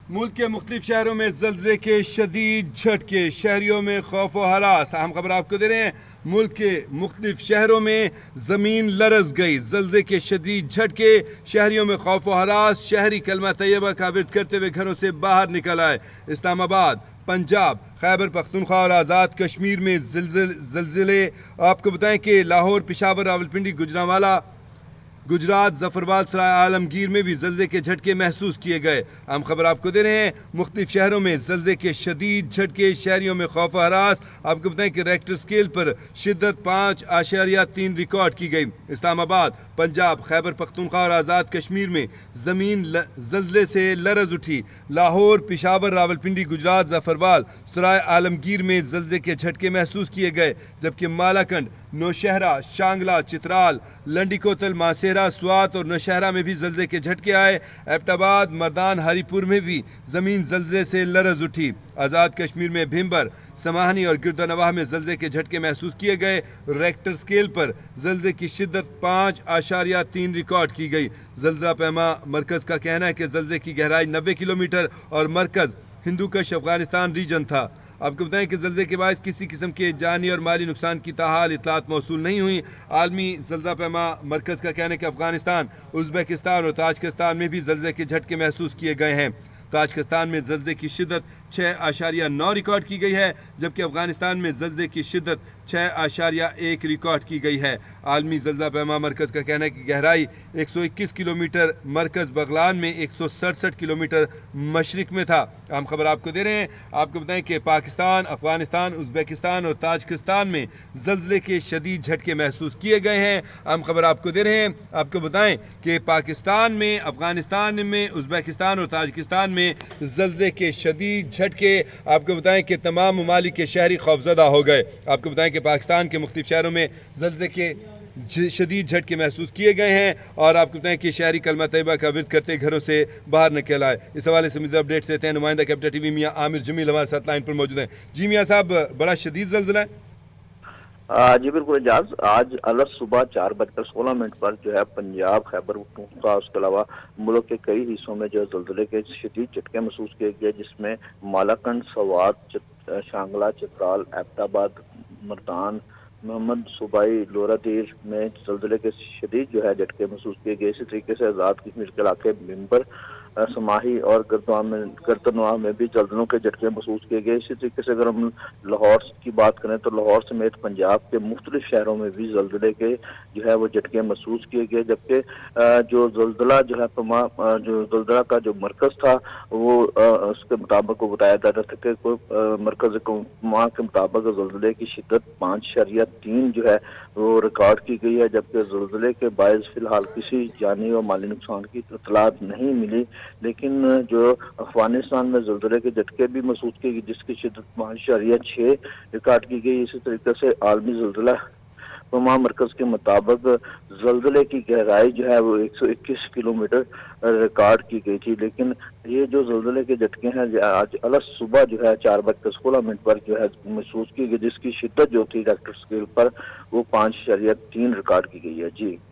मुल्क के मुख्तलिफ शहरों में जल्जले के शदीद झटके, शहरियों में खौफ व हरास। अहम खबर आपको दे रहे हैं, मुल्क के मुख्तलिफ शहरों में ज़मीन लरज़ गई। जल्जले के शदीद झटके, शहरियों में खौफ व हरास। शहरी कलमा तैयबा का विर्द करते हुए घरों से बाहर निकल आए। इस्लामाबाद, पंजाब, खैबर पख्तूनख्वा और आज़ाद कश्मीर में जल्जले। आपको बताएं कि लाहौर, पेशावर, रावलपिंडी, गुजरांवाला, गुजरात, जफरवाल, सराय आलमगीर में भी जल्जले के झटके महसूस किए गए। हम खबर आपको दे रहे हैं, मुख्तलिफ शहरों में जल्जले के शदीद झटके, शहरियों में खौफ हरास। आपको बताएं कि रेक्टर स्केल पर शिद्दत 5.3 रिकॉर्ड की गई। इस्लामाबाद, पंजाब, खैबर पख्तूनख्वा और आज़ाद कश्मीर में ज़मीन जल्जले से लरज़ उठी। लाहौर, पेशावर, रावलपिंडी, गुजरात, जफरवाल, सराय आलमगीर में जल्जले के झटके महसूस किए गए, जबकि मालाकंड, नौशहरा, शांगला, चित्राल, लंडीकोतल, मासेरा, स्वात और नौशहरा में भी जल्जले के झटके आए। एबटाबाद, मर्दान, हरीपुर में भी ज़मीन जल्जले से लरज़ उठी। आज़ाद कश्मीर में भिम्बर, समाहनी और गिरदनवाह में जल्जले के झटके महसूस किए गए। रेक्टर स्केल पर जल्जले की शिद्दत 5.3 रिकॉर्ड की गई। जल्जला पैमा मरकज़ का कहना है कि जल्जले की गहराई 90 किलोमीटर और मरकज़ हिंदूकश अफगानिस्तान रीजन था। आपको बताएं कि जल्जले के बाद किसी किस्म के जानी और माली नुकसान की ताहाल इतलात मौसूल नहीं हुई। आलमी जल्जला पैमा मरकज़ का कहना है कि अफगानिस्तान, उज़्बेकिस्तान और ताजिकिस्तान में भी जल्जले के झटके महसूस किए गए हैं। ताजिकिस्तान में जल्जले की शिद्दत 6.9 रिकॉर्ड की गई है, जबकि अफगानिस्तान में जल्जले की शिद्दत 6.1 रिकॉर्ड की गई है। आलमी जल्जला पैमा मरकज़ का कहना है कि गहराई 121 किलोमीटर, मरकज़ बगलान में 167 किलोमीटर मशरिक में था। हम खबर आपको दे रहे हैं, आपको बताएं कि पाकिस्तान, अफगानिस्तान, उज़्बेकिस्तान और ताजिकिस्तान में जल्जले के शदीद झटके महसूस किए गए हैं। हम खबर आपको दे रहे हैं, आपको बताएं कि पाकिस्तान में, अफगानिस्तान में, उज़्बेकिस्तान और ताजिकिस्तान में जल्जले के शदीद झटके। आपको बताएं कि तमाम ममालिक के शहरी खौफजदा हो गए। आपको बताएं कि पाकिस्तान के मुख्तलिफ शहरों में जल्जले के शदीद झटके महसूस किए गए हैं और आपको बताएं कि शहरी कलमा तैयबा का विर्द करते घरों से बाहर निकल आए। इस हवाले से मज़ीद अपडेट देते हैं नुमाइंदा कैपिटल टीवी मियाँ आमिर जमील हमारे साथ लाइन पर मौजूद हैं। जी मियाँ साहब, बड़ा शदीद जल्जला है। जी बिल्कुल एजाज, आज अलग सुबह 4:16 पर जो है पंजाब, खैबर पख्तूनख्वा, उसके अलावा मुल्क के कई हिस्सों में जो जल्जले के शदीद झटके महसूस किए गए, जिसमें मालाकंड, स्वात, शांगला, चित्राल, एबटाबाद, मर्दान, मोहम्मद सूबाई, लोरादीर में जल्जले के शदीद जो है झटके महसूस किए गए। इसी तरीके से आज़ाद कश्मीर के इलाके भिम्बर, समाही और गर्दनवाह में भी जल्जलों के झटके महसूस किए गए। इसी तरीके से अगर हम लाहौर की बात करें तो लाहौर समेत पंजाब के मुख्तलिफ शहरों में भी जल्जले के जो है वो झटके महसूस किए गए, जबकि जो जल्जला जो है जो जल्जला का जो मरकज था वो उसके मुताबिक बताया जा रहा था कि मरकज के मुताबिक जल्जले की शिद्दत 5.3 जो है वो रिकॉर्ड की गई है, जबकि जल्जले के बायस फिलहाल किसी जानी और माली नुकसान की इतलात नहीं मिली। लेकिन जो अफगानिस्तान में जल्जले के झटके भी महसूस की गई, जिसकी शिद्दत 5.6 रिकॉर्ड की गई। इसी तरीके से आलमी जल्जला पैमा मरकज के मुताबिक जल्जले की गहराई जो है वो 121 किलोमीटर रिकॉर्ड की गई थी। लेकिन ये जो जल्जले के झटके हैं आज अलग सुबह जो है 4:16 पर जो है महसूस की गई, जिसकी शिद्दत जो थी रेक्टर स्केल पर वो 5.3 रिकॉर्ड की गई है। जी।